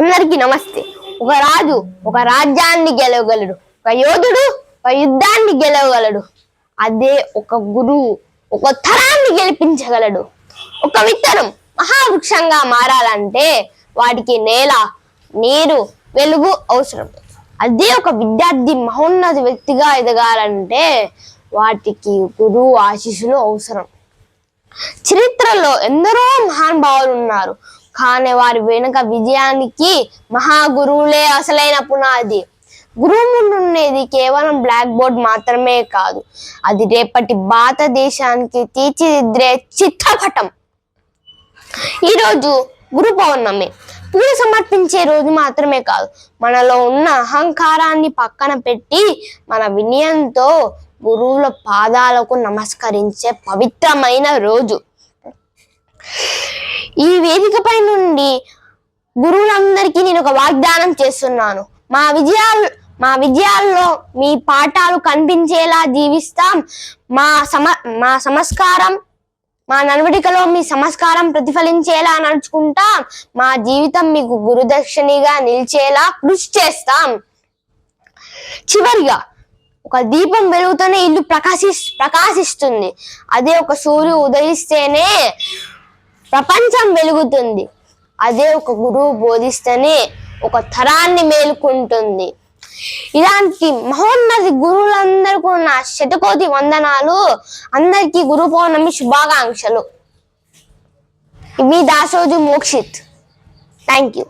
అందరికీ నమస్తే. ఒక రాజు ఒక రాజ్యాన్ని గెలవగలడు, ఒక యోధుడు ఒక యుద్ధాన్ని గెలవగలడు. అదే ఒక గురువు ఒక తరాన్ని గెలిపించగలడు. ఒక విత్తనం మహావృక్షంగా మారాలంటే వాటికి నేల, నీరు, వెలుగు అవసరం. అదే ఒక విద్యార్థి మహోన్నత వ్యక్తిగా ఎదగాలంటే వాటికి గురువు ఆశీస్సులు అవసరం. చరిత్రలో ఎందరో మహానుభావులు ఉన్నారు, కానీ వారి వెనుక విజయానికి మహాగురువులే అసలైన పునాది. గురువు ముందున్నది కేవలం బ్లాక్ బోర్డ్ మాత్రమే కాదు, అది రేపటి భారతదేశానికి తీర్చిదిద్దే చిత్రపటం. ఈరోజు గురు పౌర్ణమి పూజ సమర్పించే రోజు మాత్రమే కాదు, మనలో ఉన్న అహంకారాన్ని పక్కన పెట్టి మన వినయంతో గురువుల పాదాలకు నమస్కరించే పవిత్రమైన రోజు. ఈ వేదికపై నుండి గురువులందరికీ నేను ఒక వాగ్దానం చేస్తున్నాను. మా విజయాల్లో మీ పాఠాలు కనిపించేలా జీవిస్తాం. మా సంస్కారం, మా నడవడికలో మీ సంస్కారం ప్రతిఫలించేలా నడుచుకుంటాం. మా జీవితం మీకు గురుదక్షిణిగా నిలిచేలా కృషి చేస్తాం. చివరిగా, ఒక దీపం వెలుగుతూనే ఇల్లు ప్రకాశిస్తుంది. అదే ఒక సూర్యుడు ఉదయిస్తేనే ప్రపంచం వెలుగుతుంది. అదే ఒక గురువు బోధిస్తేనే ఒక తరాన్ని మేలుకుంటుంది. ఇలాంటి మహోన్నత గురువులందరికీ నా శతకోటి వందనాలు. అందరికీ గురు పౌర్ణమి శుభాకాంక్షలు. మీ దాసోజు మోక్షిత్. Thank you.